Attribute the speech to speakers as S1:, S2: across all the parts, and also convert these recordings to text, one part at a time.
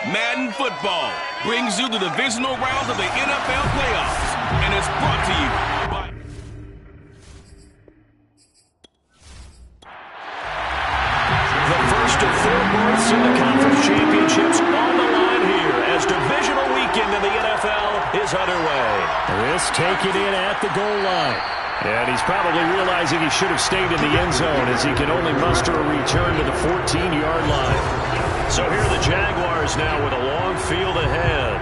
S1: Madden Football brings you the divisional rounds of the NFL playoffs and is brought to you by...
S2: The first of 4 berths in the conference championships on the line here as divisional weekend in the NFL is underway.
S3: This taken in at the goal line. And he's probably realizing he should have stayed in the end zone as he can only muster a return to the 14-yard line.
S2: So here are the Jaguars now with a long field ahead.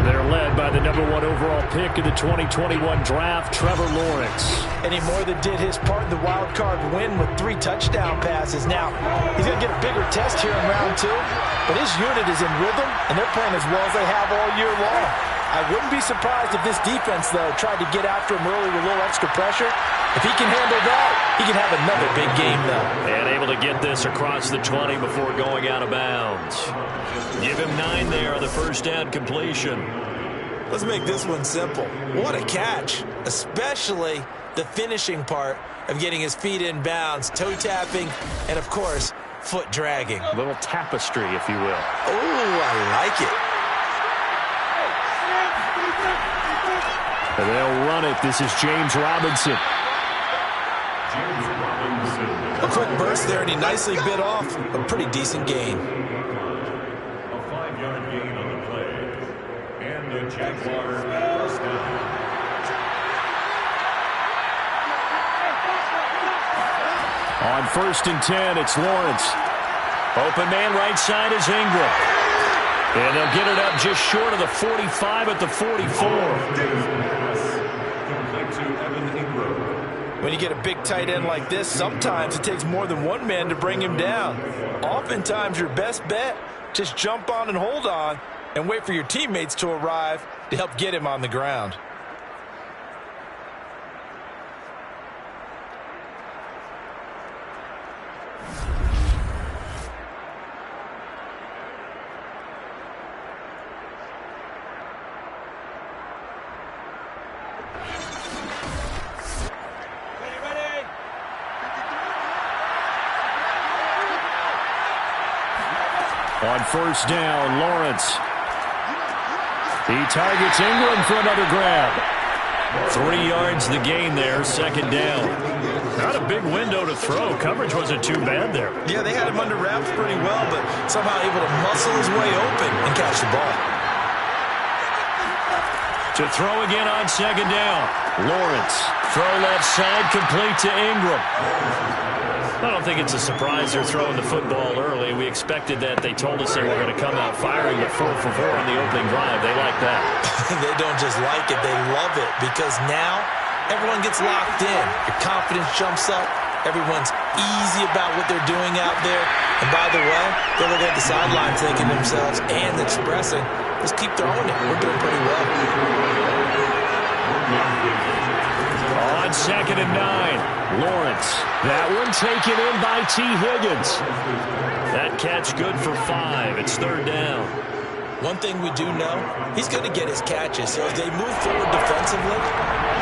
S3: They're led by the #1 overall pick in the 2021 draft, Trevor Lawrence.
S4: And he more than did his part in the wild card win with 3 touchdown passes. Now, he's going to get a bigger test here in round 2, but his unit is in rhythm, and they're playing as well as they have all year long. I wouldn't be surprised if this defense, though, tried to get after him early with a little extra pressure. If he can handle that, he can have another big game, though.
S2: And able to get this across the 20 before going out of bounds. Give him 9 there on the first down completion.
S4: Let's make this one simple. What a catch, especially the finishing part of getting his feet in bounds, toe tapping, and, of course, foot dragging.
S2: A little tapestry, if you will.
S4: Oh, I like it.
S3: And they'll run it. This is James Robinson.
S4: A quick burst there, and he nicely bit off a pretty decent gain.
S5: A 5-yard gain on the play. And the Jaguars first down.
S3: On 1st and 10, it's Lawrence.
S2: Open man right side is Ingram. And they'll get it up just short of the 45 at the 44.
S4: When you get a big tight end like this, sometimes it takes more than one man to bring him down. Oftentimes, your best bet, just jump on and hold on and wait for your teammates to arrive to help get him on the ground.
S3: On 1st down, Lawrence. He targets Ingram for another grab.
S2: 3 yards the gain there, 2nd down.
S3: Not a big window to throw. Coverage wasn't too bad there.
S4: Yeah, they had him under wraps pretty well, but somehow able to muscle his way open and catch the ball.
S2: To throw again on 2nd down. Lawrence. Throw left side, complete to Ingram. I don't think it's a surprise they're throwing the football early. We expected that. They told us they were going to come out firing, but 4 for 4 on the opening drive. They like that.
S4: They don't just like it, they love it, because now everyone gets locked in. Your confidence jumps up. Everyone's easy about what they're doing out there. And by the way, they're looking at the sideline thinking themselves and expressing, just keep throwing it. We're doing pretty well.
S2: On 2nd and 9, Lawrence.
S3: That one taken in by T. Higgins.
S2: That catch good for 5. It's 3rd down.
S4: One thing we do know, he's going to get his catches. So as they move forward defensively,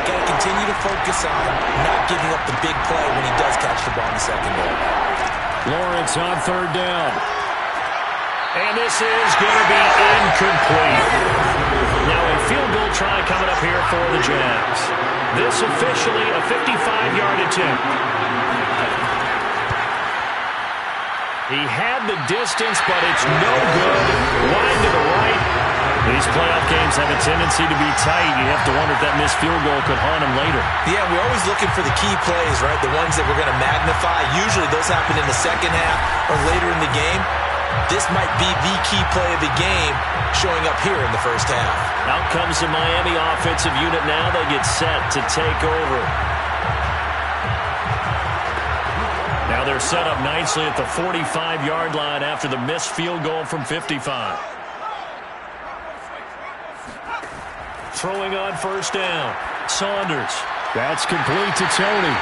S4: got to continue to focus on not giving up the big play when he does catch the ball in the secondary.
S3: Lawrence on 3rd down.
S2: And this is going to be incomplete. Now a field goal try coming up here for the Jags. This officially a 55-yard attempt. He had the distance, but it's no good. Wide to the right. These playoff games have a tendency to be tight. You have to wonder if that missed field goal could haunt him later.
S4: Yeah, we're always looking for the key plays, right? The ones that we're going to magnify. Usually those happen in the second half or later in the game. This might be the key play of the game showing up here in the first half.
S2: Out comes the Miami offensive unit now. They get set to take over. Now they're set up nicely at the 45-yard line after the missed field goal from 55. Throwing on 1st down. Saunders.
S3: That's complete to Tony.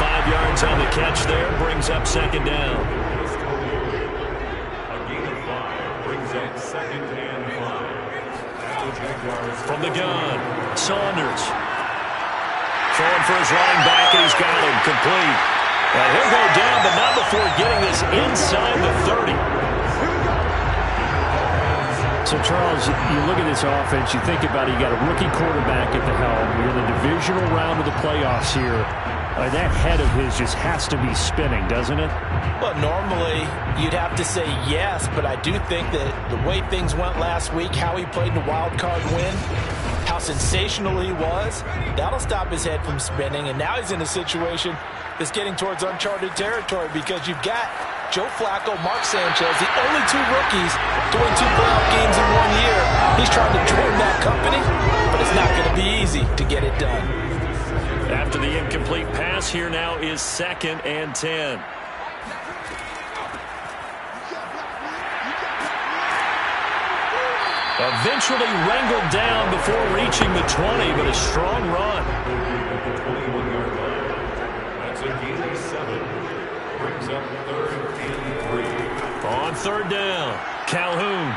S2: 5 yards on the catch there. Brings up 2nd down. From the gun, Saunders. Throwing for his running back, and he's got him complete. And he'll go down, but not before getting this inside the 30.
S3: So, Charles, you look at this offense, you think about it, you got a rookie quarterback at the helm. You're in the divisional round of the playoffs here. That head of his just has to be spinning, doesn't it?
S4: Well, normally you'd have to say yes, but I do think that the way things went last week, how he played in the wild card win, how sensational he was, that'll stop his head from spinning. And now he's in a situation that's getting towards uncharted territory because you've got Joe Flacco, Mark Sanchez, the only two rookies doing 2 playoff games in 1 year. He's trying to join that company, but it's not going to be easy to get it done.
S2: After the incomplete pass, here now is 2nd and 10. Eventually wrangled down before reaching the 20, but a strong run.
S5: The 21-yard line. That's a gain of 7. Brings up 3rd and 3.
S2: On 3rd down, Calhoun.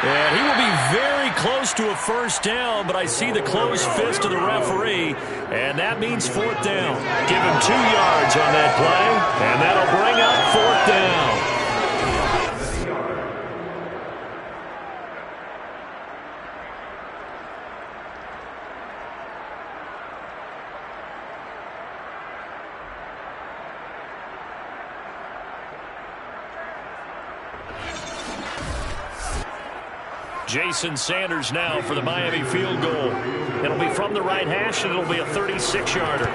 S2: And he will be very close to a 1st down, but I see the closed fist of the referee, and that means 4th down. Give him 2 yards on that play, and that'll bring up 4th down. Jason Sanders now for the Miami field goal. It'll be from the right hash, and it'll be a 36-yarder.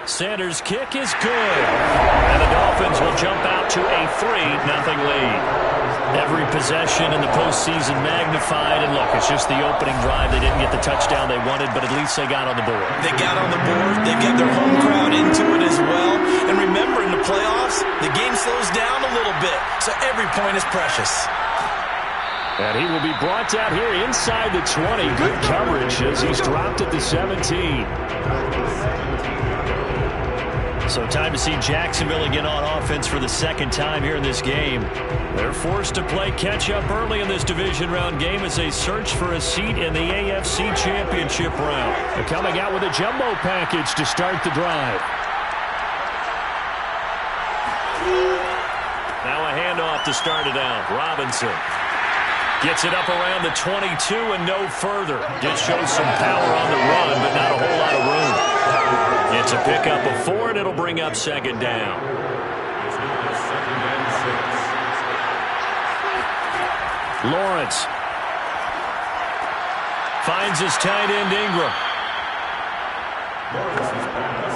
S2: Sanders' kick is good. And the Dolphins will jump out to a 3-0 lead. Every possession in the postseason magnified. And look, it's just the opening drive. They didn't get the touchdown they wanted, but at least they got on the board.
S4: They got on the board. They get their home crowd into it as well. And remember, in the playoffs, the game slows down a little bit, so every point is precious.
S3: And he will be brought down here inside the 20. Good coverage as he's dropped at the 17.
S2: So time to see Jacksonville again on offense for the 2nd time here in this game. They're forced to play catch-up early in this division round game as they search for a seat in the AFC Championship round.
S3: They're coming out with a jumbo package to start the drive.
S2: Now a handoff to start it out. Robinson gets it up around the 22 and no further. Just shows some power on the run, but not a whole lot of room. It's a pickup of 4, and it'll bring up 2nd down.
S3: Lawrence
S2: finds his tight end Ingram.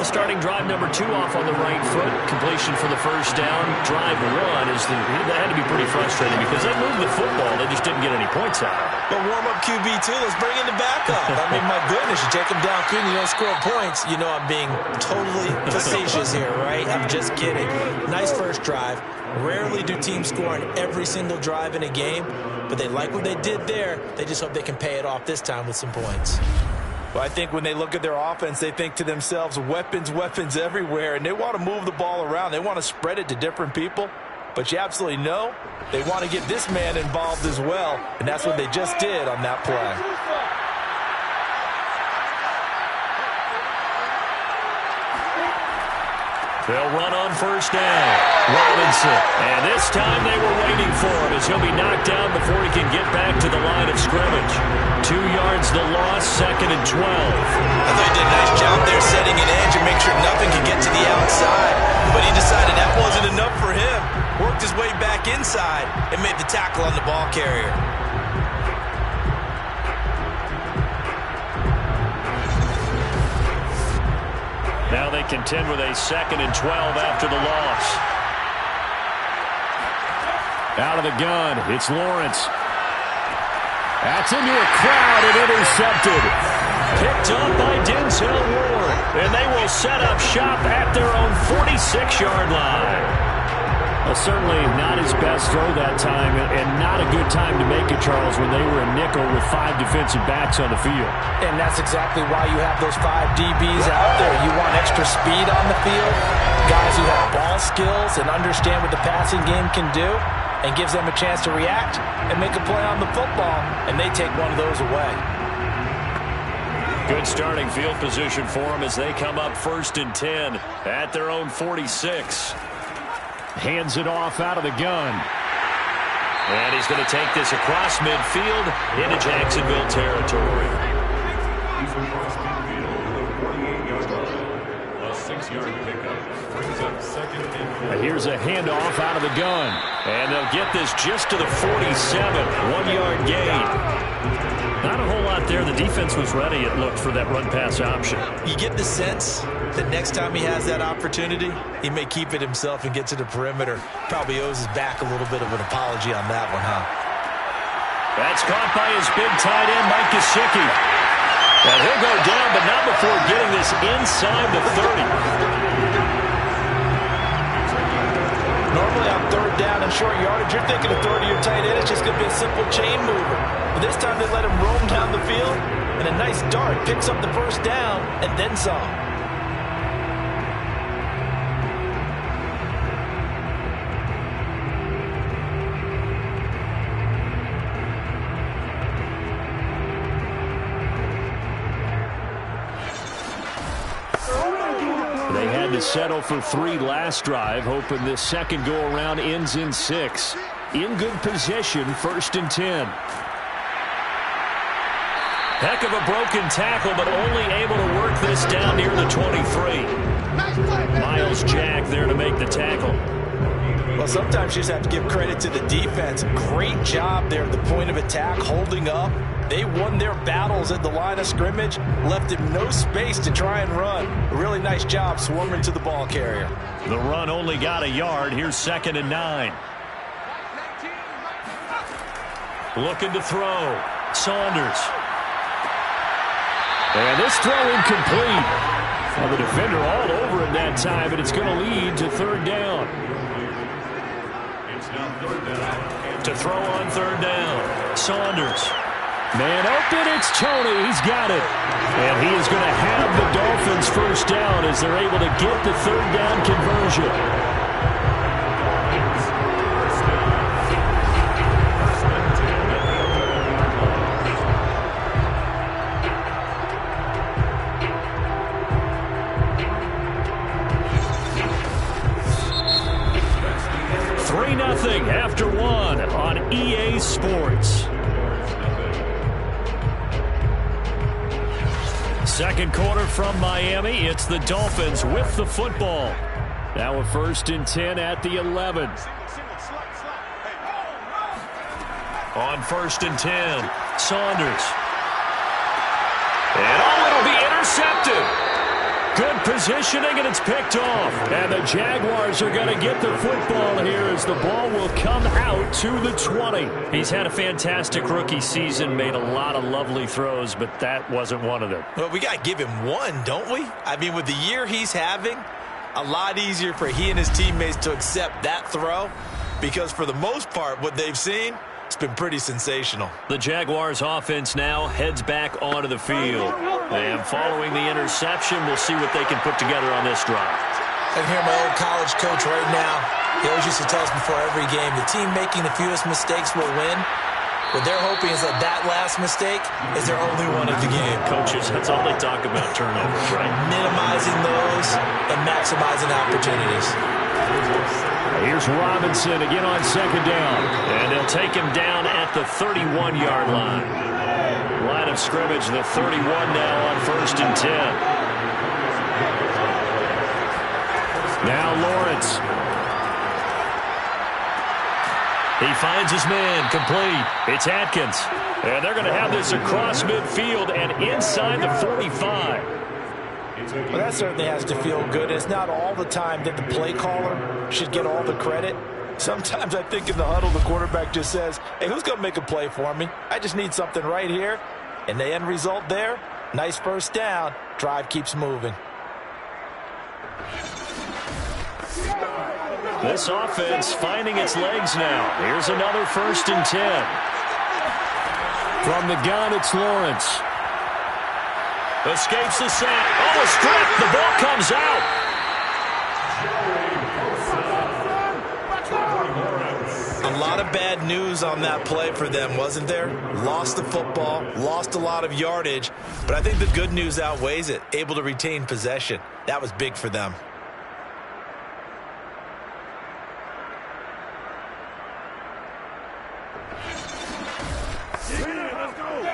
S2: The starting drive number 2 off on the right foot. Completion for the 1st down. Drive 1 is that had to be pretty frustrating because they moved the football. They just didn't get any points out of it.
S4: But warm-up QB, too. Let's bring in the backup. I mean, my goodness, you take him down quick and you don't score points. You know I'm being totally facetious here, right? I'm just kidding. Nice first drive. Rarely do teams score on every single drive in a game, but they like what they did there. They just hope they can pay it off this time with some points. Well, I think when they look at their offense, they think to themselves, weapons, weapons everywhere, and they want to move the ball around. They want to spread it to different people, but you absolutely know they want to get this man involved as well, and that's what they just did on that play.
S2: They'll run on 1st down. Robinson. And this time they were waiting for him as he'll be knocked down before he can get back to the line of scrimmage. 2 yards the loss, 2nd and 12.
S4: I thought he did a nice job there setting an edge and make sure nothing could get to the outside. But he decided that wasn't enough for him. Worked his way back inside and made the tackle on the ball carrier.
S2: Now they contend with a 2nd and 12 after the loss.
S3: Out of the gun, it's Lawrence. That's into a crowd and intercepted.
S2: Picked up by Denzel Ward. And they will set up shop at their own 46-yard line.
S3: Well, certainly not his best throw that time, and not a good time to make it, Charles, when they were a nickel with 5 defensive backs on the field.
S4: And that's exactly why you have those 5 DBs out there. You want extra speed on the field, guys who have ball skills and understand what the passing game can do, and gives them a chance to react and make a play on the football, and they take one of those away.
S2: Good starting field position for them as they come up 1st and 10 at their own 46.
S3: Hands it off out of the gun.
S2: And he's going to take this across midfield into Jacksonville territory.
S5: He's across midfield to the 48-yard line. A 6-yard pickup brings up second and 4.
S3: Here's a handoff out of the gun.
S2: And they'll get this just to the 47. 1-yard gain. Not a whole lot there. The defense was ready, it looked, for that run-pass option.
S4: You get the sense that next time he has that opportunity, he may keep it himself and get to the perimeter. Probably owes his back a little bit of an apology on that one, huh?
S2: That's caught by his big tight end, Mike Gesicki. And he'll go down, but not before getting this inside the 30.
S4: Normally on third down and short yardage, you're thinking of throwing to your tight end. It's just going to be a simple chain mover. But this time they let him roam down the field, and a nice dart picks up the first down and then some.
S3: They had to settle for 3 last drive, hoping this second go-around ends in 6. In good position, 1st and 10.
S2: Heck of a broken tackle, but only able to work this down near the 23. Myles Jack there to make the tackle.
S4: Well, sometimes you just have to give credit to the defense. Great job there at the point of attack, holding up. They won their battles at the line of scrimmage, left him no space to try and run. A really nice job swarming to the ball carrier.
S2: The run only got a yard. Here's 2nd and 9. Looking to throw. Saunders.
S3: And this throw incomplete. Well, the defender all over it that time, but it's going to lead to 3rd down.
S5: It's now 3rd down.
S2: To throw on 3rd down. Saunders.
S3: Man open, it's Tony. He's got it. And he is going to have the Dolphins first down as they're able to get the 3rd down conversion. After 1 on EA Sports. Second quarter from Miami. It's the Dolphins with the football. Now a 1st and 10 at the 11.
S2: On 1st and 10, Saunders. And it'll be intercepted. Good positioning, and it's picked off.
S3: And the Jaguars are going to get the football here as the ball will come out to the 20.
S2: He's had a fantastic rookie season, made a lot of lovely throws, but that wasn't one of them.
S4: Well, we got to give him one, don't we? I mean, with the year he's having, a lot easier for he and his teammates to accept that throw because for the most part, what they've seen, it's been pretty sensational.
S2: The Jaguars offense now heads back onto the field. And following the interception, we'll see what they can put together on this drive.
S4: I can hear my old college coach right now. He always used to tell us before every game, the team making the fewest mistakes will win. What they're hoping is that that last mistake is their only one of the game.
S2: Coaches, that's all they talk about, turnovers, right?
S4: Minimizing those and maximizing opportunities.
S3: Here's Robinson again on 2nd down.
S2: And they'll take him down at the 31-yard line. Line of scrimmage, the 31 now on 1st and 10.
S3: Now Lawrence.
S2: He finds his man, complete. It's Atkins. And they're going to have this across midfield and inside the 45.
S4: Well, that certainly has to feel good. It's not all the time that the play caller should get all the credit. Sometimes I think in the huddle, the quarterback just says, hey, who's going to make a play for me? I just need something right here. And the end result there, nice first down. Drive keeps moving.
S2: This offense finding its legs now. Here's another 1st and 10.
S3: From the gun, it's Lawrence.
S2: Escapes the sack. Oh, a strip. The ball comes out.
S4: A lot of bad news on that play for them, wasn't there? Lost the football, lost a lot of yardage, but I think the good news outweighs it. Able to retain possession. That was big for them.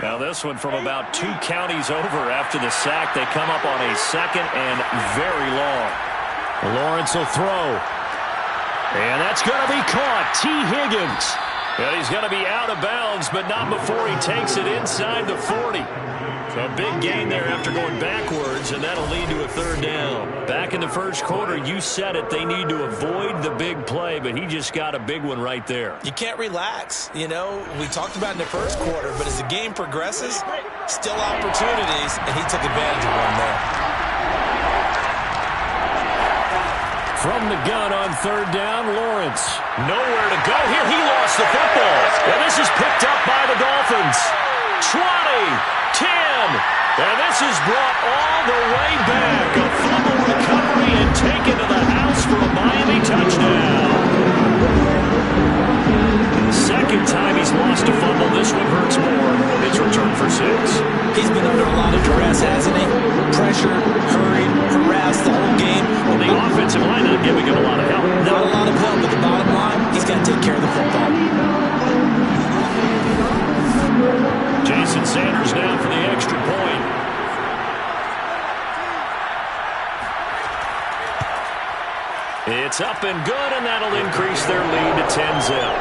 S3: Now this one from about 2 counties over after the sack. They come up on a 2nd and very long. Lawrence will throw. And that's going to be caught. T. Higgins. And he's going to be out of bounds, but not before he takes it inside the 40. So a big gain there after going backwards, and that'll lead to a 3rd down. Back in the first quarter, you said it, they need to avoid the big play, but he just got a big one right there.
S4: You can't relax. You know, we talked about in the first quarter, but as the game progresses, still opportunities, and he took advantage of one there.
S3: From the gun on 3rd down, Lawrence. Nowhere to go here. He lost the football. And this is picked up by the Dolphins. 20, 10, and this is brought all the way back. A fumble recovery and taken to the house for a Miami touchdown. 2nd time he's lost a fumble. This one hurts more. It's returned for 6.
S4: He's been under a lot of duress, hasn't he? Pressure, hurried, harassed the whole game.
S3: Well, the offensive line not giving him a lot of help.
S4: Not a lot of help, but the bottom line, he's got to take care of the football.
S2: Jason Sanders now for the extra point. It's up and good, and that'll increase their lead to 10-0.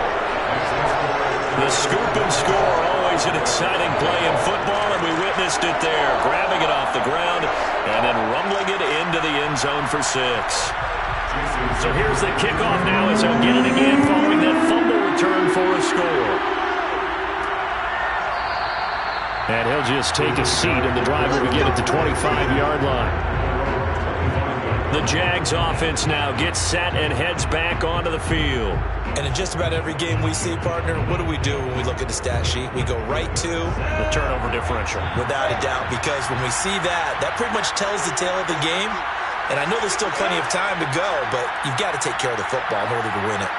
S2: The scoop and score, always an exciting play in football, and we witnessed it there. Grabbing it off the ground and then rumbling it into the end zone for 6. So here's the kickoff now as he'll get it again following that fumble return for a score.
S3: And he'll just take a seat, and the drive will begin at the 25-yard line.
S2: The Jags offense now gets set and heads back onto the field.
S4: And in just about every game we see, partner, what do we do when we look at the stat sheet? We go right to
S2: the turnover differential.
S4: Without a doubt, because when we see that, that pretty much tells the tale of the game. And I know there's still plenty of time to go, but you've got to take care of the football in order to win it.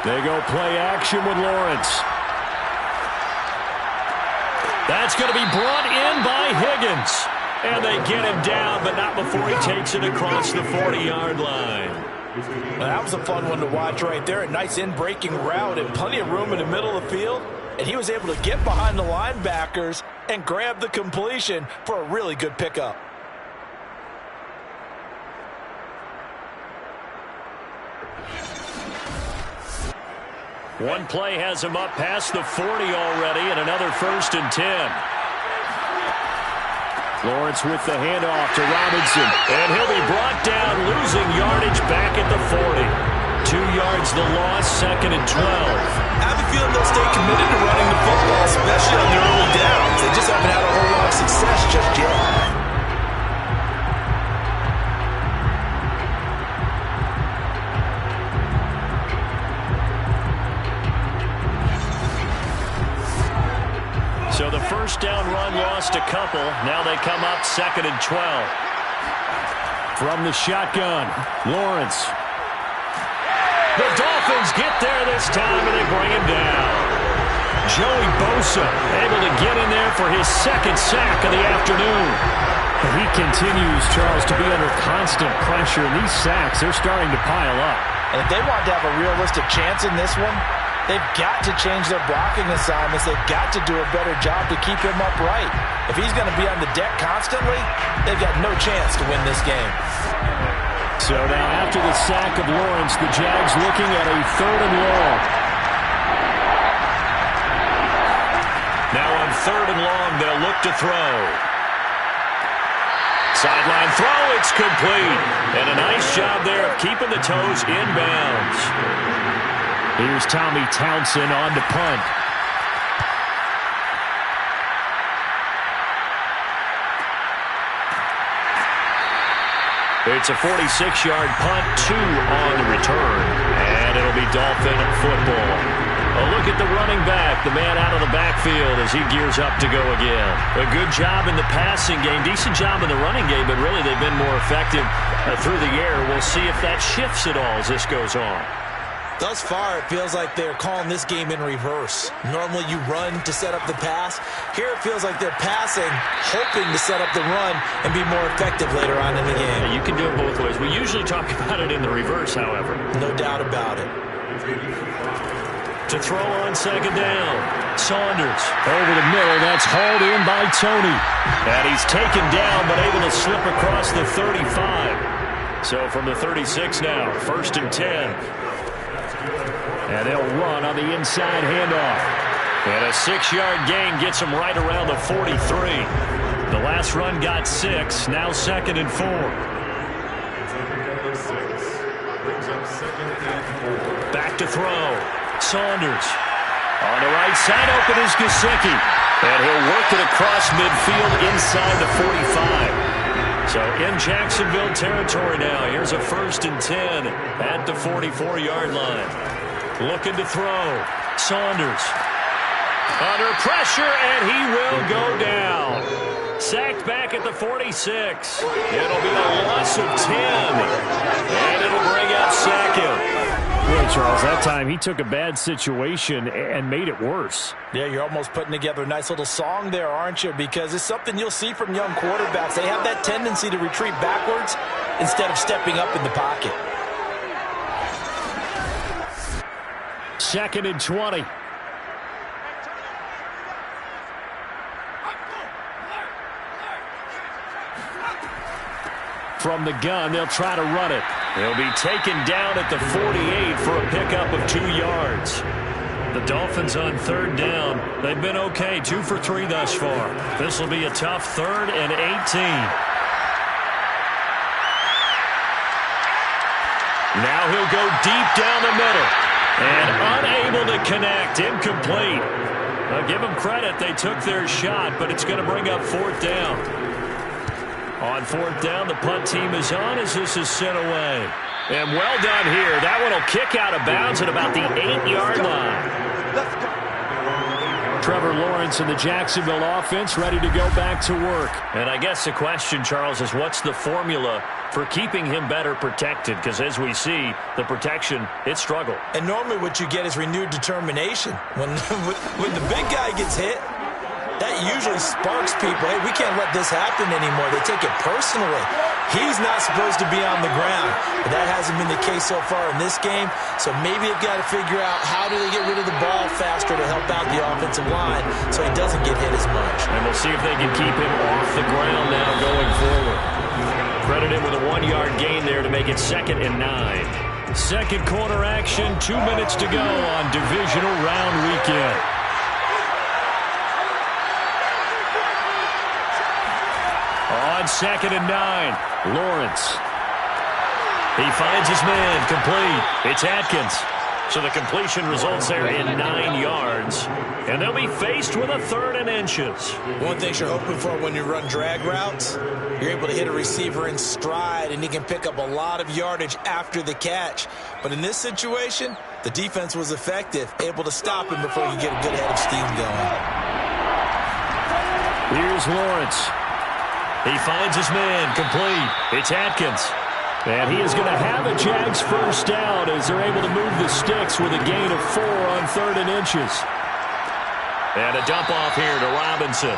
S3: They go play action with Lawrence.
S2: That's going to be brought in by Higgins. And they get him down, but not before he takes it across the 40-yard line.
S4: Now, that was a fun one to watch right there. A nice in-breaking route and plenty of room in the middle of the field. And he was able to get behind the linebackers and grab the completion for a really good pickup.
S2: One play has him up past the 40 already, and another 1st and 10.
S3: Lawrence with the handoff to Robinson.
S2: And he'll be brought down, losing yardage back at the 40. 2 yards the loss, 2nd and 12.
S4: I have a feeling they'll stay committed to running the football, especially on their early downs. They just haven't had a whole lot of success just yet.
S2: So the 1st down run lost a couple. Now they come up 2nd and 12.
S3: From the shotgun, Lawrence.
S2: The Dolphins get there this time, and they bring him down. Joey Bosa able to get in there for his 2nd sack of the afternoon.
S3: He continues, Charles, to be under constant pressure. And these sacks, they're starting to pile up.
S4: And if they want to have a realistic chance in this one, they've got to change their blocking assignments. They've got to do a better job to keep him upright. If he's going to be on the deck constantly, they've got no chance to win this game.
S3: So now after the sack of Lawrence, the Jags looking at a 3rd and long.
S2: Now on 3rd and long, they'll look to throw. Sideline throw, it's complete. And a nice job there of keeping the toes inbounds.
S3: Here's Tommy Townsend on to punt.
S2: It's a 46-yard punt, 2 on the return. And it'll be Dolphin football. A look at the running back, the man out of the backfield as he gears up to go again. A good job in the passing game, decent job in the running game, but really they've been more effective through the air. We'll see if that shifts at all as this goes on.
S4: Thus far, it feels like they're calling this game in reverse. Normally you run to set up the pass. Here it feels like they're passing, hoping to set up the run and be more effective later on in the game.
S2: Yeah, you can do it both ways. We usually talk about it in the reverse, however.
S4: No doubt about it.
S3: To throw on second down. Saunders over the middle. That's hauled in by Tony. And he's taken down but able to slip across the 35. So from the 36 now, 1st and 10. And they'll run on the inside handoff. And a 6-yard gain gets them right around the 43. The last run got 6. Now 2nd and 4. Back to throw. Saunders. On the right side, open is Gesicki. And he'll work it across midfield inside the 45. So in Jacksonville territory now. Here's a 1st and 10 at the 44-yard line. Looking to throw. Saunders. Under pressure, and he will go down. Sacked back at the 46. It'll be a loss of 10. And it'll bring out Sackett. Well, Charles, that time he took a bad situation and made it worse.
S4: Yeah, you're almost putting together a nice little song there, aren't you? Because it's something you'll see from young quarterbacks. They have that tendency to retreat backwards instead of stepping up in the pocket.
S3: 2nd and 20. From the gun, they'll try to run it. He'll be taken down at the 48 for a pickup of 2 yards. The Dolphins on 3rd down. They've been okay, 2 for 3 thus far. This will be a tough 3rd and 18. Now he'll go deep down the middle. And unable to connect. Incomplete. I'll give them credit. They took their shot, but it's going to bring up 4th down. On 4th down, the punt team is on as this is sent away. And well done here. That one will kick out of bounds at about the 8-yard line. Trevor Lawrence and the Jacksonville offense ready to go back to work. And I guess the question, Charles, is what's the formula for keeping him better protected? Because as we see, the protection, it struggled.
S4: And normally what you get is renewed determination. When the big guy gets hit, that usually sparks people. Hey, we can't let this happen anymore. They take it personally. He's not supposed to be on the ground. But that hasn't been the case so far in this game. So maybe they've got to figure out how do they get rid of the ball faster to help out the offensive line so he doesn't get hit as much.
S3: And we'll see if they can keep him off the ground now going forward. Credit him with a 1-yard gain there to make it 2nd and 9. Second quarter action, 2 minutes to go on divisional round weekend. On 2nd and 9, Lawrence. He finds his man, complete. It's Atkins. So the completion results there in 9 yards. And they'll be faced with a 3rd and inches.
S4: One thing you're hoping for when you run drag routes, you're able to hit a receiver in stride, and he can pick up a lot of yardage after the catch. But in this situation, the defense was effective, able to stop him before you get a good head of steam going.
S3: Here's Lawrence. He finds his man, complete. It's Atkins. And he is going to have a Jags first down as they're able to move the sticks with a gain of 4 on 3rd and inches. And a dump off here to Robinson.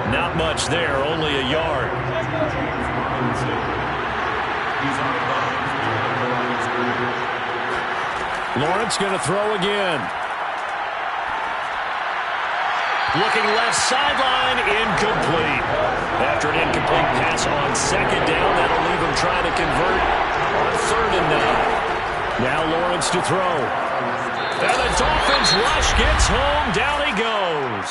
S3: Not much there, only a yard. Lawrence going to throw again. Looking left sideline, incomplete. After an incomplete pass on 2nd down, that'll leave him trying to convert on 3rd and 9. Now Lawrence to throw. And the Dolphins rush gets home. Down he goes.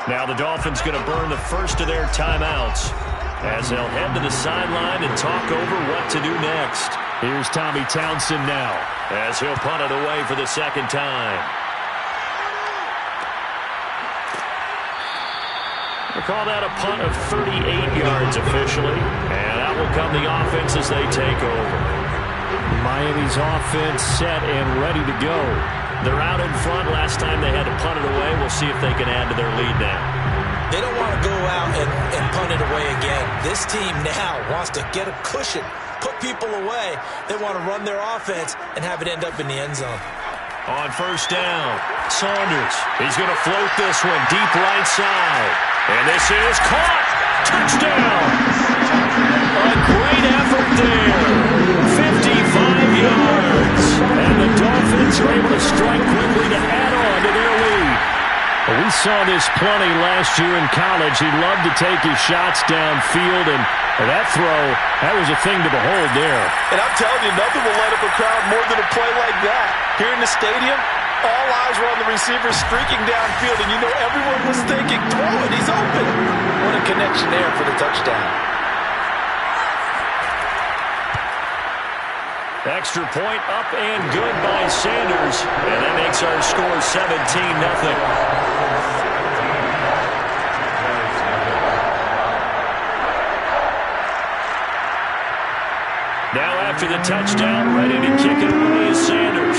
S3: Now the Dolphins going to burn the first of their timeouts as they'll head to the sideline and talk over what to do next. Here's Tommy Townsend now as he'll punt it away for the 2nd time. We'll call that a punt of 38 yards officially. And that will come the offense as they take over. Miami's offense set and ready to go. They're out in front. Last time they had to punt it away. We'll see if they can add to their lead now.
S4: They don't want to go out and punt it away again. This team now wants to get a cushion, put people away. They want to run their offense and have it end up in the end zone.
S3: On 1st down, Saunders. He's going to float this one deep right side. And this is caught. Touchdown. A great effort there. 55 yards. And the Dolphins are able to strike quickly to add on to their lead. We saw this plenty last year in college. He loved to take his shots downfield, and that throw, that was a thing to behold there.
S4: And I'm telling you, nothing will light up a crowd more than a play like that. Here in the stadium, all eyes were on the receiver streaking downfield, and you know everyone was thinking, throw it, he's open. What a connection there for the touchdown.
S3: Extra point up and good by Sanders. And that makes our score 17-0. Now after the touchdown, ready to kick it away is Sanders.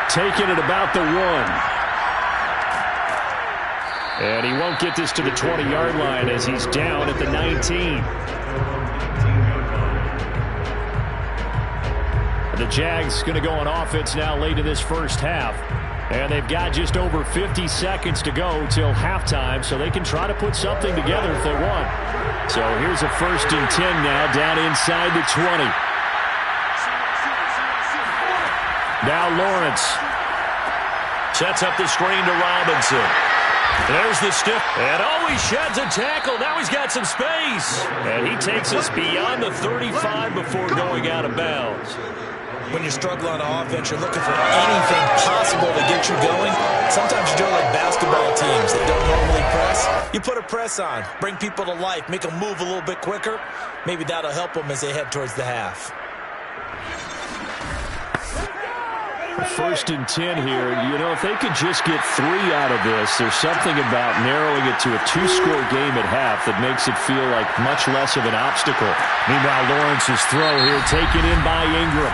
S3: Taking it about the 1. And he won't get this to the 20-yard line as he's down at the 19. The Jags going to go on offense now late in this first half. And they've got just over 50 seconds to go till halftime, so they can try to put something together if they want. So here's a 1st and 10 now down inside the 20. Now Lawrence sets up the screen to Robinson. There's the stiff, and he sheds a tackle. Now he's got some space. And he takes us beyond the 35 before going out of bounds.
S4: When you're struggling on offense, you're looking for anything possible to get you going. Sometimes you do it like basketball teams that don't normally press. You put a press on, bring people to life, make them move a little bit quicker. Maybe that'll help them as they head towards the half.
S3: 1st and 10 here. You know, if they could just get 3 out of this, there's something about narrowing it to a 2-score game at half that makes it feel like much less of an obstacle. Meanwhile, Lawrence's throw here taken in by Ingram.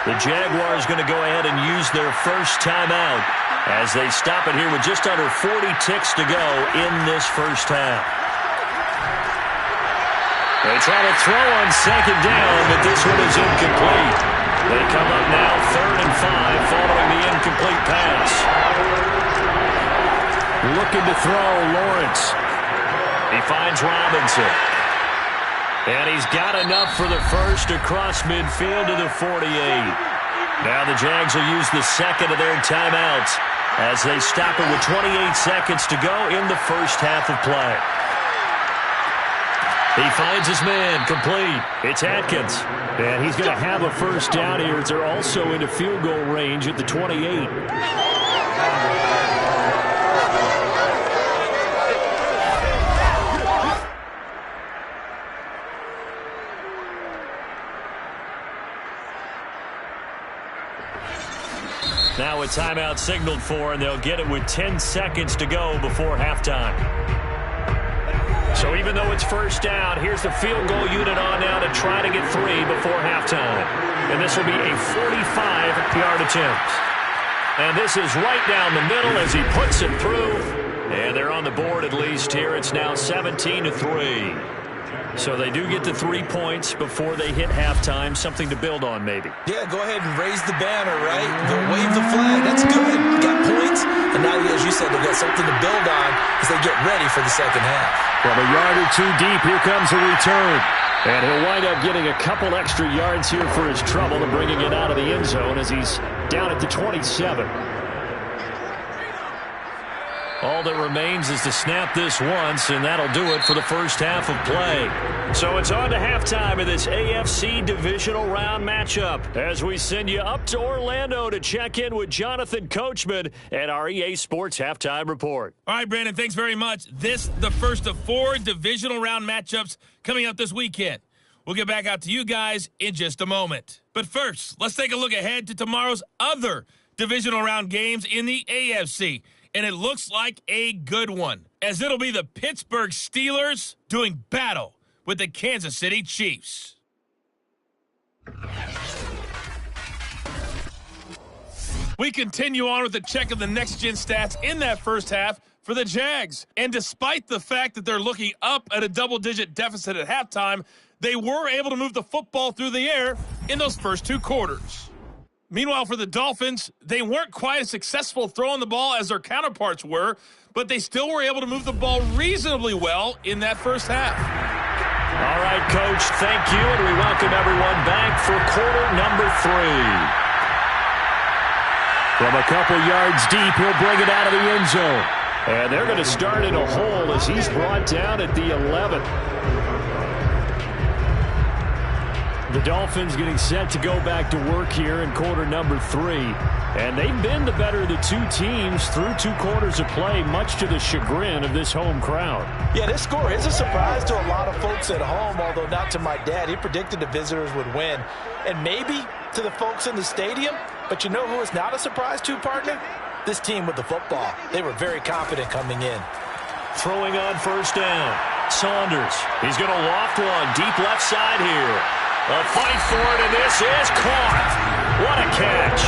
S3: The Jaguars going to go ahead and use their first timeout as they stop it here with just under 40 ticks to go in this first half. They try to throw on 2nd down, but this one is incomplete. They come up now 3rd and 5 following the incomplete pass. Looking to throw, Lawrence. He finds Robinson. And he's got enough for the first across midfield to the 48. Now the Jags will use the 2nd of their timeouts as they stop it with 28 seconds to go in the first half of play. He finds his man, complete. It's Atkins. And he's going to have a first down here as they're also into field goal range at the 28. Now a timeout signaled for, and they'll get it with 10 seconds to go before halftime. So even though it's first down, here's the field goal unit on now to try to get 3 before halftime. And this will be a 45-yard attempt. And this is right down the middle as he puts it through. And they're on the board at least here. It's now 17-3. So they do get the 3 points before they hit halftime. Something to build on, maybe.
S4: Yeah, go ahead and raise the banner, right? Go wave the flag. That's good. You got points. And now, as you said, they've got something to build on as they get ready for the second half.
S3: From a yard or 2 deep, here comes a return. And he'll wind up getting a couple extra yards here for his trouble and bringing it out of the end zone as he's down at the 27. All that remains is to snap this once, and that'll do it for the first half of play. So it's on to halftime of this AFC divisional round matchup as we send you up to Orlando to check in with Jonathan Coachman and our EA Sports Halftime Report.
S1: All right, Brandon, thanks very much. This the first of 4 divisional round matchups coming up this weekend. We'll get back out to you guys in just a moment. But first, let's take a look ahead to tomorrow's other divisional round games in the AFC. And it looks like a good one, as it'll be the Pittsburgh Steelers doing battle with the Kansas City Chiefs. We continue on with the check of the next-gen stats in that first half for the Jags. And despite the fact that they're looking up at a double-digit deficit at halftime, they were able to move the football through the air in those first 2 quarters. Meanwhile, for the Dolphins, they weren't quite as successful throwing the ball as their counterparts were, but they still were able to move the ball reasonably well in that first half.
S3: All right, Coach, thank you, and we welcome everyone back for quarter number 3. From a couple yards deep, he'll bring it out of the end zone. And they're going to start in a hole as he's brought down at the 11. The Dolphins getting set to go back to work here in quarter number 3. And they've been the better of the two teams through 2 quarters of play, much to the chagrin of this home crowd.
S4: Yeah, this score is a surprise to a lot of folks at home, although not to my dad. He predicted the visitors would win. And maybe to the folks in the stadium, but you know who is not a surprise to, partner? This team with the football. They were very confident coming in.
S3: Throwing on first down. Saunders. He's going to loft one deep left side here. A fight for it, and this is caught. What a catch.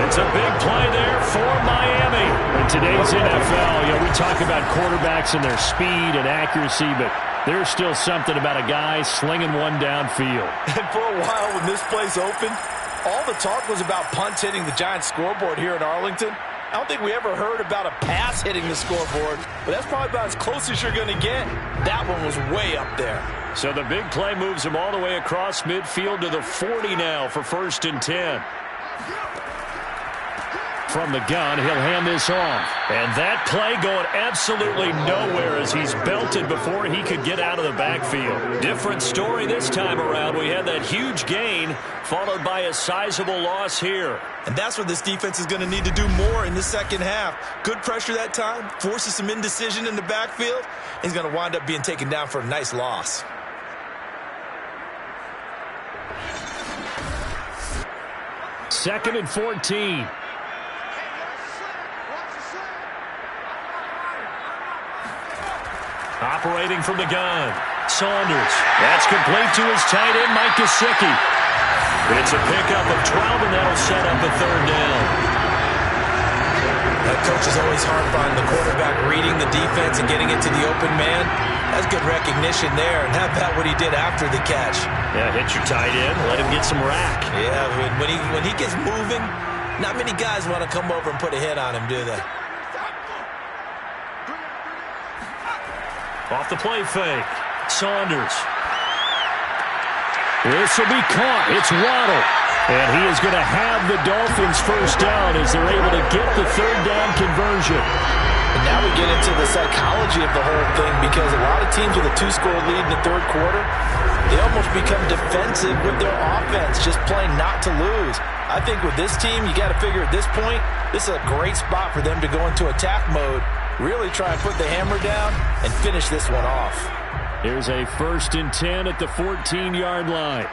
S3: It's a big play there for Miami. In today's NFL, we talk about quarterbacks and their speed and accuracy, but there's still something about a guy slinging one downfield.
S4: And for a while when this place opened, all the talk was about punts hitting the Giants scoreboard here in Arlington. I don't think we ever heard about a pass hitting the scoreboard, but that's probably about as close as you're going to get. That one was way up there.
S3: So the big play moves him all the way across midfield to the 40 now for 1st and 10. From the gun, he'll hand this off. And that play going absolutely nowhere as he's belted before he could get out of the backfield. Different story this time around. We had that huge gain followed by a sizable loss here.
S4: And that's what this defense is going to need to do more in the second half. Good pressure that time, forces some indecision in the backfield. He's going to wind up being taken down for a nice loss.
S3: Second and 14. Operating from the gun. Saunders. That's complete to his tight end, Mike Gesicki. It's a pickup of 12, and that'll set up a 3rd down.
S4: That coach is always hard on the quarterback reading the defense and getting it to the open man. That's good recognition there. And how about what he did after the catch?
S3: Yeah, hit your tight end. Let him get some rack.
S4: Yeah, when he gets moving, not many guys want to come over and put a hit on him, do they?
S3: Off the play fake. Saunders. This will be caught. It's Waddle. And he is going to have the Dolphins first down as they're able to get the 3rd down conversion.
S4: And now we get into the psychology of the whole thing, because a lot of teams with a 2-score lead in the 3rd quarter, they almost become defensive with their offense, just playing not to lose. I think with this team, you got to figure at this point, this is a great spot for them to go into attack mode, really try and put the hammer down and finish this one off.
S3: Here's a 1st and 10 at the 14-yard line.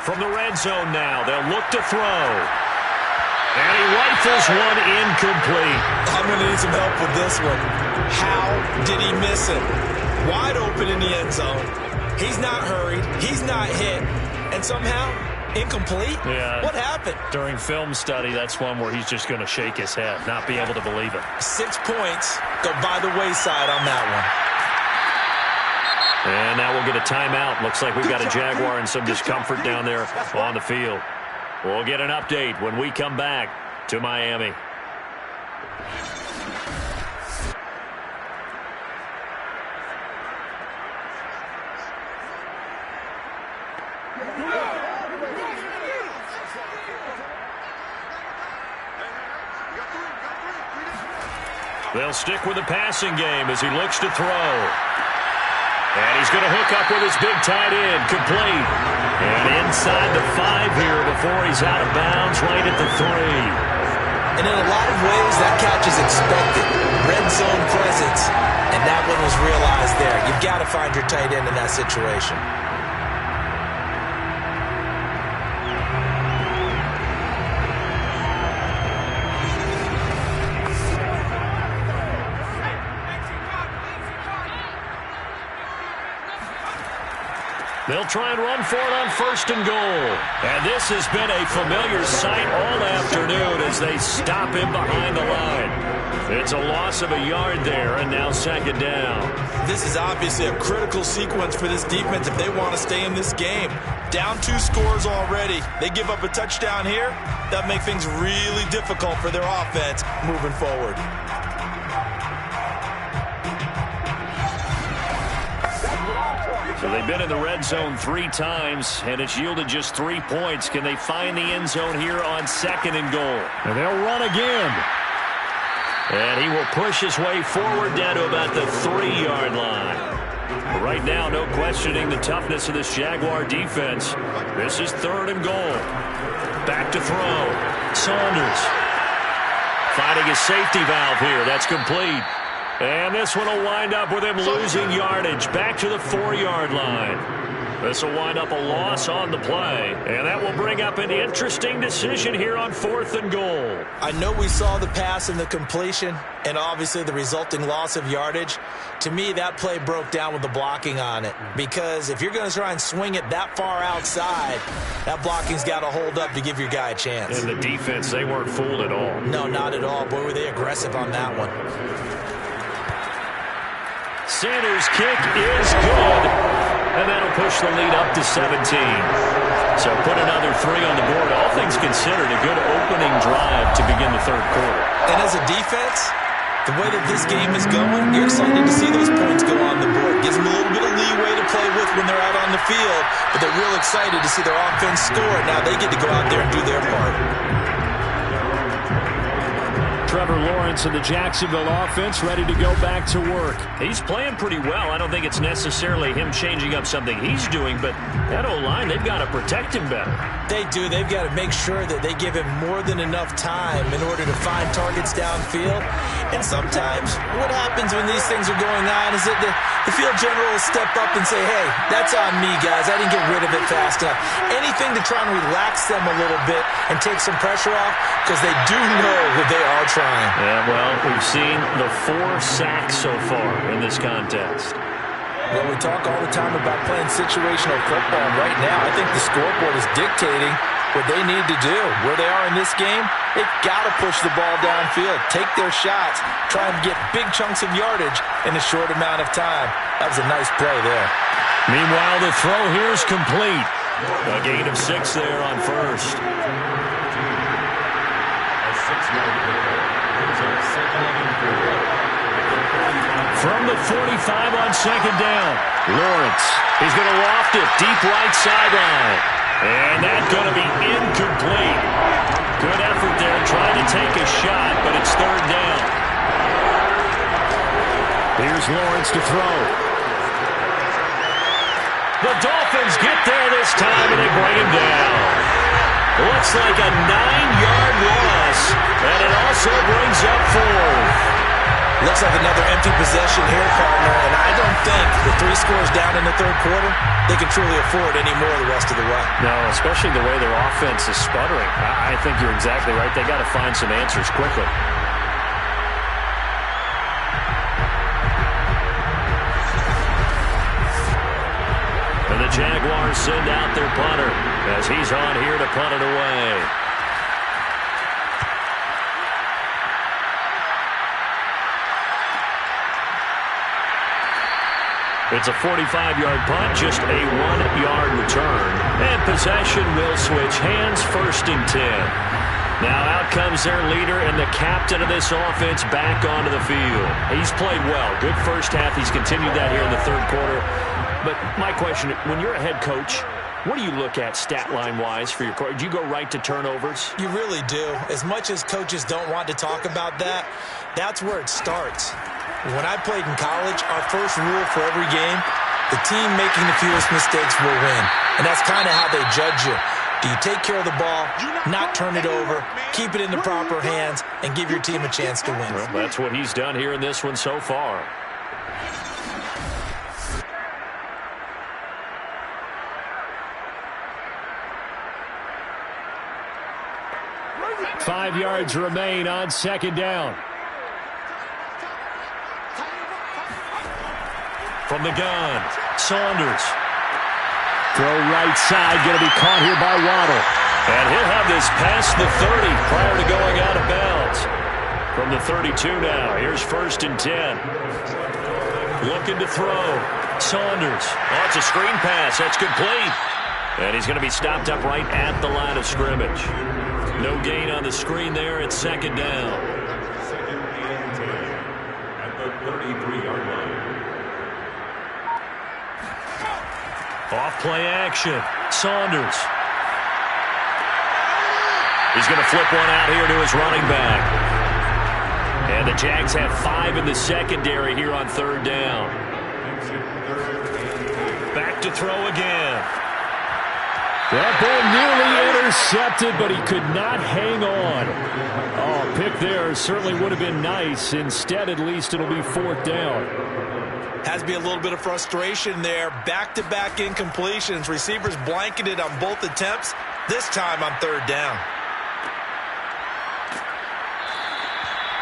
S3: From the red zone now, they'll look to throw. And he rifles one incomplete.
S4: I'm going to need some help with this one. How did he miss it? Wide open in the end zone. He's not hurried. He's not hit. And somehow, incomplete?
S3: Yeah.
S4: What happened?
S3: During film study, that's one where he's just going to shake his head, not be able to believe it.
S4: 6 points go by the wayside on that one.
S3: And now we'll get a timeout. Looks like we've got a Jaguar and some discomfort down there on the field. We'll get an update when we come back to Miami. They'll stick with the passing game as he looks to throw. And he's going to hook up with his big tight end, complete. And inside the 5 here before he's out of bounds, right at the 3.
S4: And in a lot of ways, that catch is expected. Red zone presence. And that one was realized there. You've got to find your tight end in that situation.
S3: They'll try and run for it on 1st and goal. And this has been a familiar sight all afternoon as they stop him behind the line. It's a loss of a yard there, and now 2nd down.
S4: This is obviously a critical sequence for this defense if they want to stay in this game. Down 2 scores already. They give up a touchdown here. That makes things really difficult for their offense moving forward.
S3: So they've been in the red zone 3 times, and it's yielded just 3 points. Can they find the end zone here on 2nd and goal?
S2: And they'll run again.
S3: And he will push his way forward down to about the 3-yard line. But right now, no questioning the toughness of this Jaguar defense. This is 3rd and goal. Back to throw. Saunders finding his safety valve here. That's complete. And this one will wind up with him losing yardage back to the 4-yard line. This will wind up a loss on the play. And that will bring up an interesting decision here on 4th and goal.
S4: I know we saw the pass and the completion and obviously the resulting loss of yardage. To me, that play broke down with the blocking on it. Because if you're going to try and swing it that far outside, that blocking's got to hold up to give your guy a chance.
S3: And the defense, they weren't fooled at all.
S4: No, not at all. Boy, were they aggressive on that one.
S3: Sanders' kick is good. And that'll push the lead up to 17. So put another 3 on the board. All things considered, a good opening drive to begin the 3rd quarter.
S4: And as a defense, the way that this game is going, you're excited to see those points go on the board. Gives them a little bit of leeway to play with when they're out on the field, but they're real excited to see their offense score. Now they get to go out there and do their part.
S2: Trevor Lawrence and the Jacksonville offense ready to go back to work.
S3: He's playing pretty well. I don't think it's necessarily him changing up something he's doing, but that O-line, they've got to protect him better.
S4: They do. They've got to make sure that they give him more than enough time in order to find targets downfield. And sometimes what happens when these things are going on is that the field general will step up and say, hey, that's on me, guys. I didn't get rid of it fast enough. Anything to try and relax them a little bit and take some pressure off because they do know that they are trying.
S3: Yeah, well, we've seen the 4 sacks so far in this contest.
S4: Well, we talk all the time about playing situational football. Right now, I think the scoreboard is dictating what they need to do. Where they are in this game, they've got to push the ball downfield, take their shots, try and get big chunks of yardage in a short amount of time. That was a nice play there.
S3: Meanwhile, the throw here is complete. A gain of 6 there on 1st. From the 45 on 2nd down, Lawrence. He's going to loft it deep right sideline. And that's going to be incomplete. Good effort there trying to take a shot, but it's 3rd down. Here's Lawrence to throw. The Dolphins get there this time, and they bring him down. Looks like a 9-yard loss, and it also brings up 4th.
S4: Looks like another empty possession here, partner, and I don't think with 3 scores down in the 3rd quarter, they can truly afford any more the rest of the way.
S3: No, especially the way their offense is sputtering. I think you're exactly right. They got to find some answers quickly. And the Jaguars send out their punter as he's on here to punt it away. It's a 45-yard punt, just a 1-yard return. And possession will switch hands, 1st and 10. Now out comes their leader and the captain of this offense back onto the field. He's played well. Good first half. He's continued that here in the 3rd quarter. But my question, when you're a head coach, what do you look at stat line-wise for your coach? Do you go right to turnovers?
S4: You really do. As much as coaches don't want to talk about that, that's where it starts. When I played in college, our first rule for every game, the team making the fewest mistakes will win. And that's kind of how they judge you. Do you take care of the ball, not turn it over, keep it in the proper hands, and give your team a chance to win?
S3: Well, that's what he's done here in this one so far.
S2: Five yards remain on 2nd down.
S3: From the gun, Saunders.
S2: Throw right side, going to be caught here by Waddle.
S3: And he'll have this past the 30 prior to going out of bounds. From the 32 now, here's 1st and 10. Looking to throw, Saunders. Oh, it's a screen pass, that's complete. And he's going to be stopped up right at the line of scrimmage. No gain on the screen there, it's 2nd down.
S5: At the 33-yard line.
S3: Off play action. Saunders. He's going to flip one out here to his running back. And the Jags have 5 in the secondary here on 3rd down. Back to throw again.
S2: That ball nearly intercepted, but he could not hang on. Oh, a pick there certainly would have been nice. Instead, at least it'll be 4th down.
S4: Has to be a little bit of frustration there. Back-to-back incompletions. Receivers blanketed on both attempts. This time on 3rd down.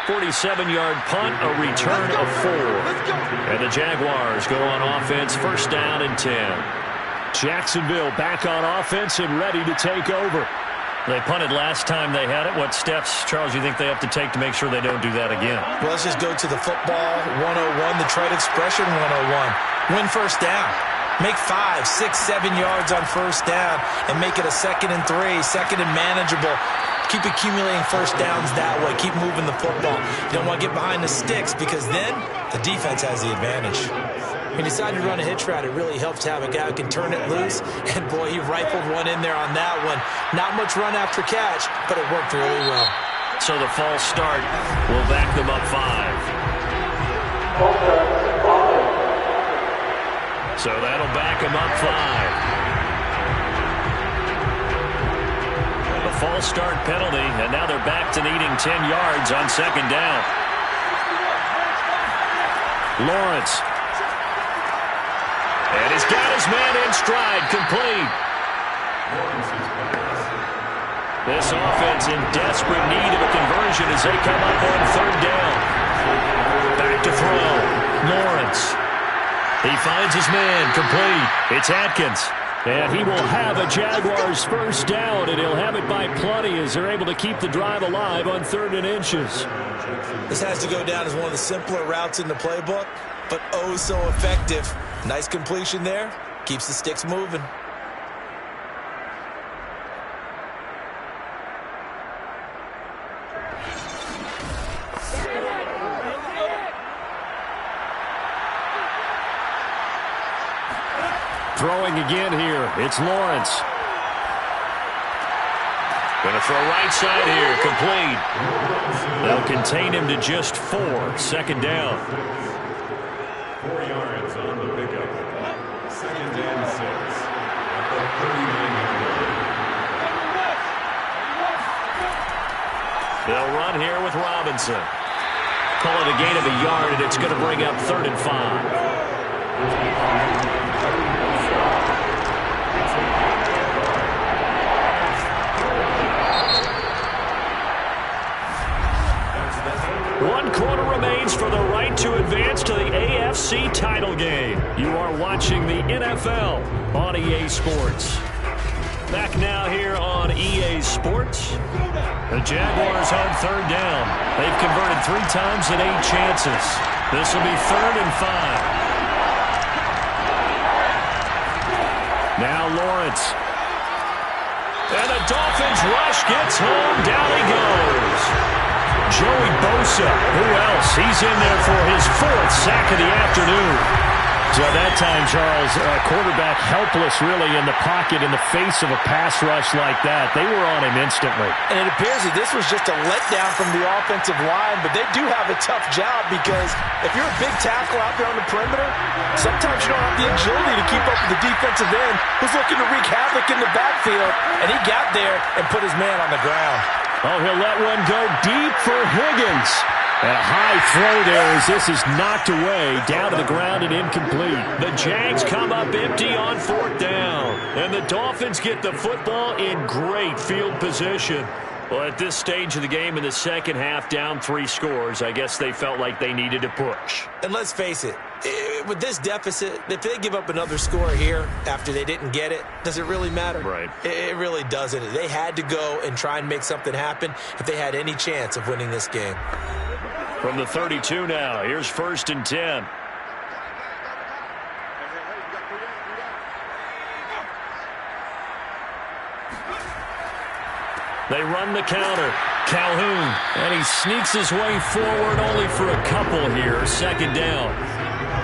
S3: 47-yard punt, a return of 4. And the Jaguars go on offense, 1st down and 10.
S2: Jacksonville back on offense and ready to take over.
S3: They punted last time they had it. What steps, Charles, you think they have to take to make sure they don't do that again?
S4: Well, let's just go to the football 101, the trade expression 101. Win 1st down. Make 5, 6, 7 yards on 1st down and make it a 2nd and 3, 2nd and manageable. Keep accumulating 1st downs that way. Keep moving the football. You don't want to get behind the sticks because then the defense has the advantage. When you decide to run a hitch route, it really helps to have a guy who can turn it loose. And, boy, he rifled one in there on that one. Not much run after catch, but it worked really well.
S3: So the false start will back them up 5. So that'll back them up 5. The false start penalty, and now they're back to needing 10 yards on 2nd down. Lawrence. And he's got his man in stride, complete. This offense in desperate need of a conversion as they come up on 3rd down. Back to throw. Lawrence. He finds his man, complete. It's Atkins.
S2: And he will have a Jaguars 1st down, and he'll have it by plenty as they're able to keep the drive alive on 3rd and inches.
S4: This has to go down as one of the simpler routes in the playbook, but oh so effective. Nice completion there. Keeps the sticks moving.
S2: Throwing again here. It's Lawrence.
S3: Going to throw right side here. Complete. They'll contain him to just 4. 2nd down.
S5: 4 yards on the pickup. 2nd and 6. At the 39-yard line.
S3: They'll run here with Robinson. Call it a gain of a yard, and it's going to bring up 3rd and 5. One quarter remains for the right to advance to the AFC title game. You are watching the NFL on EA Sports. Back now here on EA Sports. The Jaguars on 3rd down. They've converted 3 times in 8 chances. This will be 3rd and 5. Now Lawrence. And the Dolphins rush gets home. Down he goes. Joey Bosa. Who else? He's in there for his 4th sack of the afternoon.
S2: So that time, Charles, quarterback helpless really in the pocket in the face of a pass rush like that. They were on him instantly.
S4: And it appears that this was just a letdown from the offensive line, but they do have a tough job because if you're a big tackle out there on the perimeter, sometimes you don't have the agility to keep up with the defensive end who's looking to wreak havoc in the backfield, and he got there and put his man on the ground.
S2: Oh, he'll let one go deep for Higgins. And a high throw there as this is knocked away, down to the ground and incomplete.
S3: The Jags come up empty on 4th down. And the Dolphins get the football in great field position. Well, at this stage of the game in the second half, down 3 scores, I guess they felt like they needed to push.
S4: And let's face it, with this deficit, if they give up another score here after they didn't get it, does it really matter?
S3: Right.
S4: It really doesn't. They had to go and try and make something happen if they had any chance of winning this game.
S3: From the 32 now, here's 1st and 10. They run the counter. Calhoun.
S2: And he sneaks his way forward only for a couple here. 2nd down.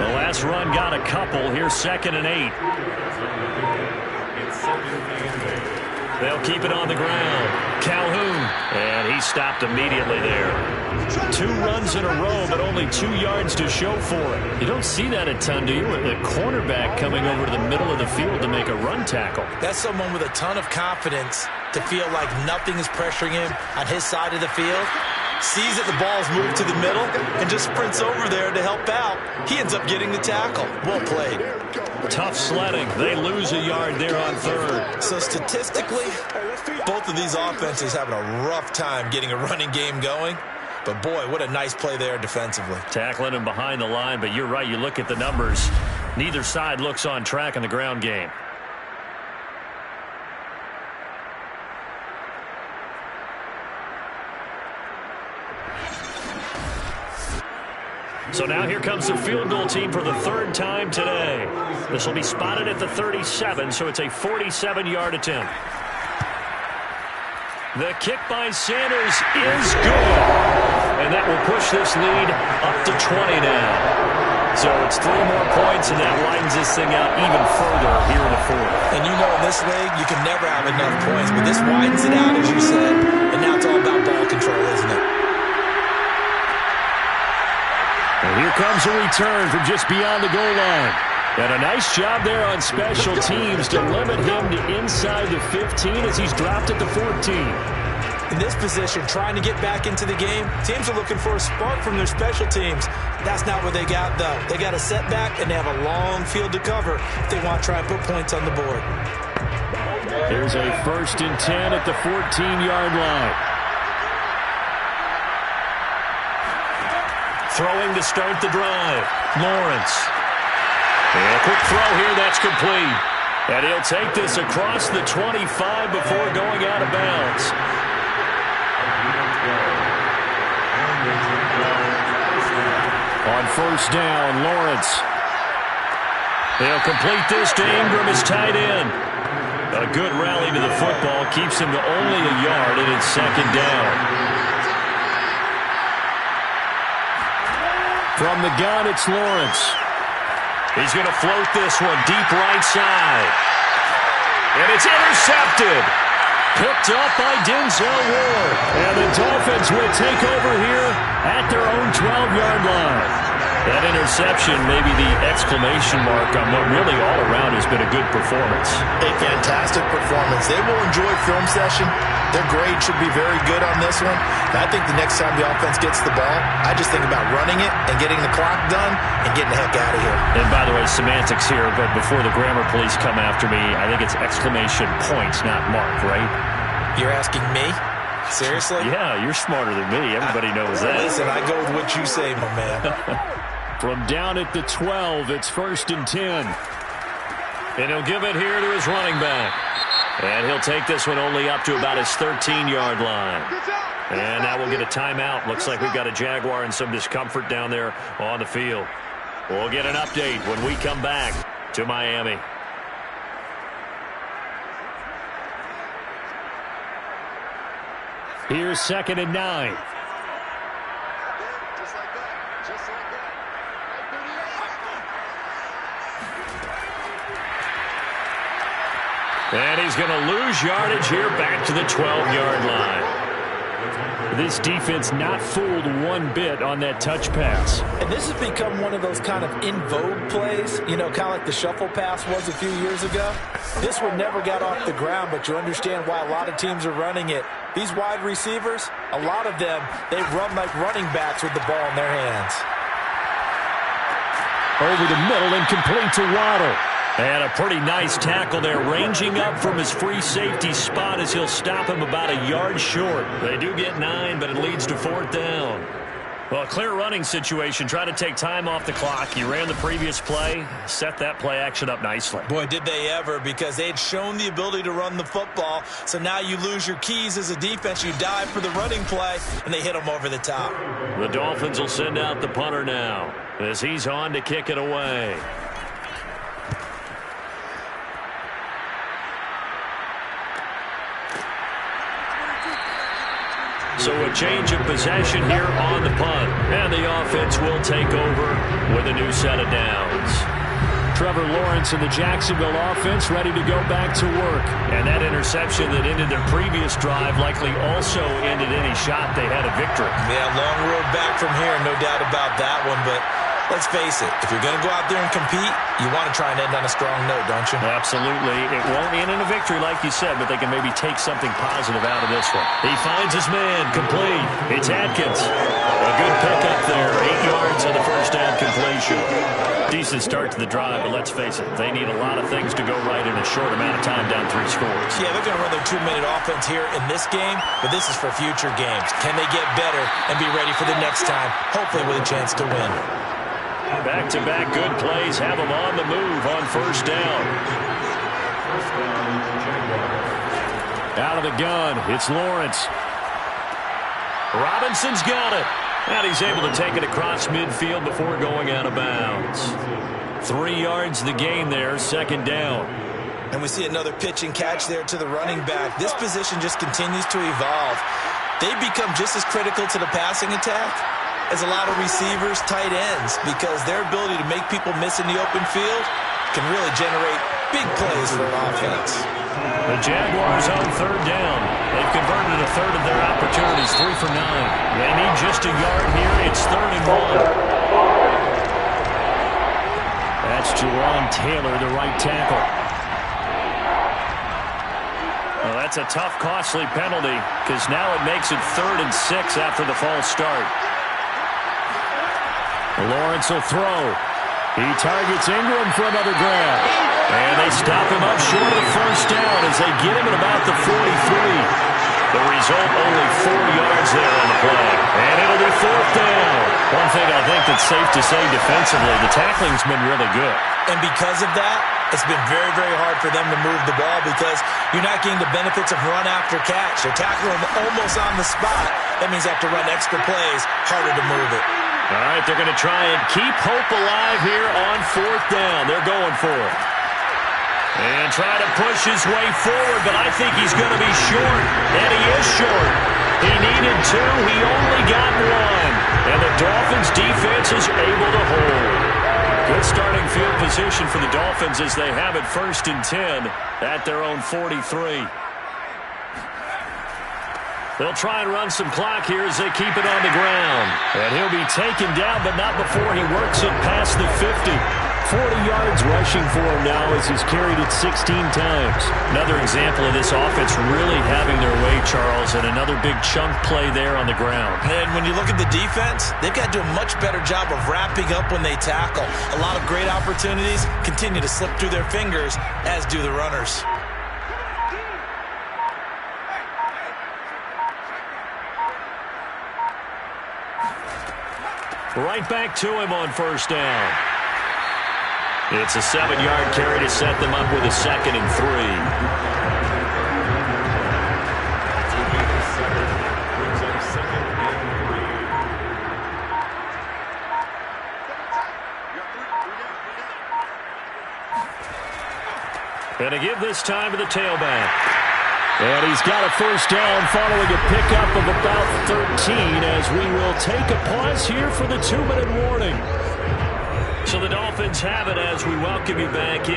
S3: The last run got a couple. Here's 2nd and 8. They'll keep it on the ground. Calhoun. And he stopped immediately there. 2 runs in a row, but only 2 yards to show for it. You don't see that a ton, do you? The cornerback coming over to the middle of the field to make a run tackle.
S4: That's someone with a ton of confidence to feel like nothing is pressuring him on his side of the field. Sees that the ball's moved to the middle and just sprints over there to help out. He ends up getting the tackle. Well played.
S3: Tough sledding. They lose a yard there on 3rd.
S4: So statistically, both of these offenses having a rough time getting a running game going. But boy, what a nice play there defensively.
S3: Tackling him behind the line, but you're right. You look at the numbers. Neither side looks on track in the ground game. So now here comes the field goal team for the 3rd time today. This will be spotted at the 37, so it's a 47-yard attempt. The kick by Sanders is good. And that will push this lead up to 20 now. So it's 3 more points, and that widens this thing out even further here in the 4th.
S4: And you know in this league, you can never have enough points, but this widens it out, as you said. And now it's all about ball control, isn't it?
S3: And here comes a return from just beyond the goal line. And a nice job there on special teams to limit him to inside the 15 as he's dropped at the 14.
S4: In this position, trying to get back into the game, teams are looking for a spark from their special teams. That's not what they got, though. They got a setback, and they have a long field to cover if they want to try and put points on the board.
S3: There's a 1st and 10 at the 14-yard line. Throwing to start the drive. Lawrence. And a quick throw here, that's complete. And he'll take this across the 25 before going out of bounds. On 1st down, Lawrence. They'll complete this to Ingram as tight end. A good rally to the football keeps him to only a yard, and it's 2nd down. From the gun, it's Lawrence. He's going to float this one deep right side. And it's intercepted. Picked up by Denzel Ward. And the Dolphins will take over here at their own 12-yard line. That interception may be the exclamation mark on what really all around has been a good performance.
S6: A fantastic performance. They will enjoy film session. Their grade should be very good on this one. And I think the next time the offense gets the ball, I just think about running it and getting the clock done and getting the heck out of here.
S3: And by the way, semantics here, but before the grammar police come after me, I think it's exclamation points, not mark, right?
S4: You're asking me? Seriously?
S3: Yeah, you're smarter than me. Everybody knows that.
S4: Listen, I go with what you say, my man.
S3: From down at the 12, it's 1st and 10. And he'll give it here to his running back. And he'll take this one only up to about his 13-yard line. And now we'll get a timeout. Looks like we've got a Jaguar in some discomfort down there on the field. We'll get an update when we come back to Miami. Here's 2nd and 9. And he's going to lose yardage here back to the 12-yard line. This defense not fooled one bit on that touch pass.
S4: And this has become one of those kind of in vogue plays, you know, kind of like the shuffle pass was a few years ago. This one never got off the ground, but you understand why a lot of teams are running it. These wide receivers, a lot of them, they run like running backs with the ball in their hands.
S3: Over the middle and complete to Waddle. And a pretty nice tackle there, ranging up from his free safety spot as he'll stop him about a yard short. They do get 9, but it leads to 4th down. Well, a clear running situation. Try to take time off the clock. You ran the previous play, set that play action up nicely.
S4: Boy, did they ever, because they had shown the ability to run the football. So now you lose your keys as a defense. You dive for the running play, and they hit them over the top.
S3: The Dolphins will send out the punter now as he's on to kick it away. So a change of possession here on the punt. And the offense will take over with a new set of downs. Trevor Lawrence and the Jacksonville offense ready to go back to work. And that interception that ended their previous drive likely also ended any shot they had a victory.
S4: Yeah, long road back from here, no doubt about that one. But let's face it, if you're going to go out there and compete, you want to try and end on a strong note, don't you?
S3: Absolutely. It won't end in a victory like you said, but they can maybe take something positive out of this one. He finds his man, complete. It's Atkins. A good pickup there, 8 yards on the first down completion. Decent start to the drive, but let's face it, they need a lot of things to go right in a short amount of time down 3 scores.
S4: Yeah, they're going to run their 2-minute offense here in this game, but this is for future games. Can they get better and be ready for the next time, hopefully with a chance to win?
S3: Back-to-back good plays have them on the move on first down. Out of the gun, it's Lawrence. Robinson's got it. And he's able to take it across midfield before going out of bounds. 3 yards the gain there, second down.
S4: And we see another pitch and catch there to the running back. This position just continues to evolve. They become just as critical to the passing attack as a lot of receivers, tight ends, because their ability to make people miss in the open field can really generate big plays for an offense.
S3: The Jaguars on third down. They've converted a third of their opportunities, 3 for 9. They need just a yard here. It's 3rd and 1. That's Jawan Taylor, the right tackle. Well, that's a tough, costly penalty because now it makes it 3rd and 6 after the false start. Lawrence will throw. He targets Ingram for another grab. And they stop him up short of the first down as they get him at about the 43. The result, only 4 yards there on the play. And it'll be 4th down. One thing I think that's safe to say defensively, the tackling's been really good.
S4: And because of that, it's been very, very hard for them to move the ball because you're not getting the benefits of run after catch. They're tackling them almost on the spot. That means they have to run extra plays, harder to move it.
S3: All right, they're going to try and keep hope alive here on 4th down. They're going for it. And try to push his way forward, but I think he's going to be short. And he is short. He needed 2. He only got 1. And the Dolphins' defense is able to hold. Good starting field position for the Dolphins as they have it 1st and 10 at their own 43. They'll try and run some clock here as they keep it on the ground. And he'll be taken down, but not before he works it past the 50. 40 yards rushing for him now as he's carried it 16 times. Another example of this offense really having their way, Charles, and another big chunk play there on the ground.
S4: And when you look at the defense, they've got to do a much better job of wrapping up when they tackle. A lot of great opportunities continue to slip through their fingers, as do the runners.
S3: Right back to him on first down. It's a 7-yard carry to set them up with a 2nd and 3. And to give this time to the tailback. And he's got a first down following a pickup of about 13 as we will take a pause here for the 2-minute warning. So the Dolphins have it as we welcome you back in.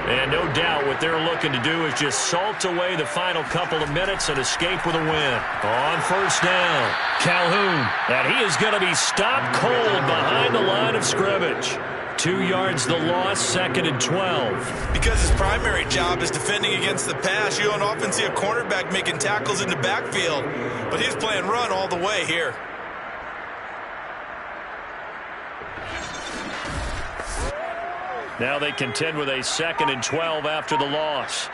S3: And no doubt what they're looking to do is just salt away the final couple of minutes and escape with a win. On first down, Calhoun. And he is going to be stopped cold behind the line of scrimmage. 2 yards the loss, 2nd and 12.
S4: Because his primary job is defending against the pass, you don't often see a cornerback making tackles in the backfield. But he's playing run all the way here.
S3: Now they contend with a 2nd and 12 after the loss.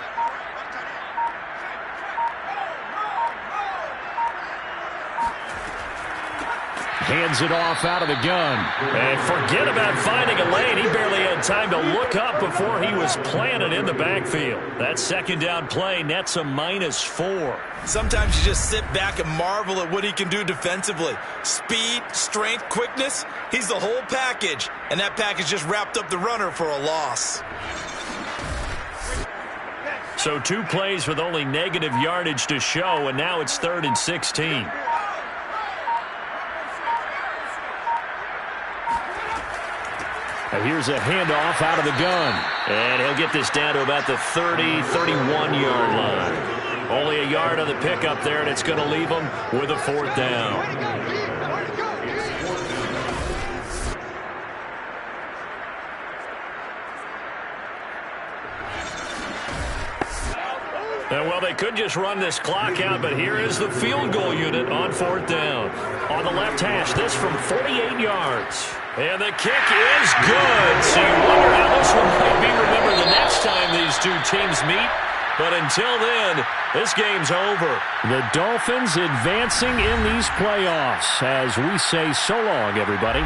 S3: Hands it off out of the gun. And forget about finding a lane. He barely had time to look up before he was planted in the backfield. That 2nd down play nets a -4.
S4: Sometimes you just sit back and marvel at what he can do defensively. Speed, strength, quickness. He's the whole package. And that package just wrapped up the runner for a loss.
S3: So 2 plays with only negative yardage to show, and now it's 3rd and 16. Here's a handoff out of the gun. And he'll get this down to about the 30, 31-yard line. Only a yard on the pickup there, and it's going to leave him with a 4th down. And, well, they could just run this clock out, but here is the field goal unit on 4th down. On the left hash, this from 48 yards. And the kick is good. So you wonder how this one might be remembered the next time these two teams meet. But until then, this game's over. The Dolphins advancing in these playoffs as we say so long, everybody.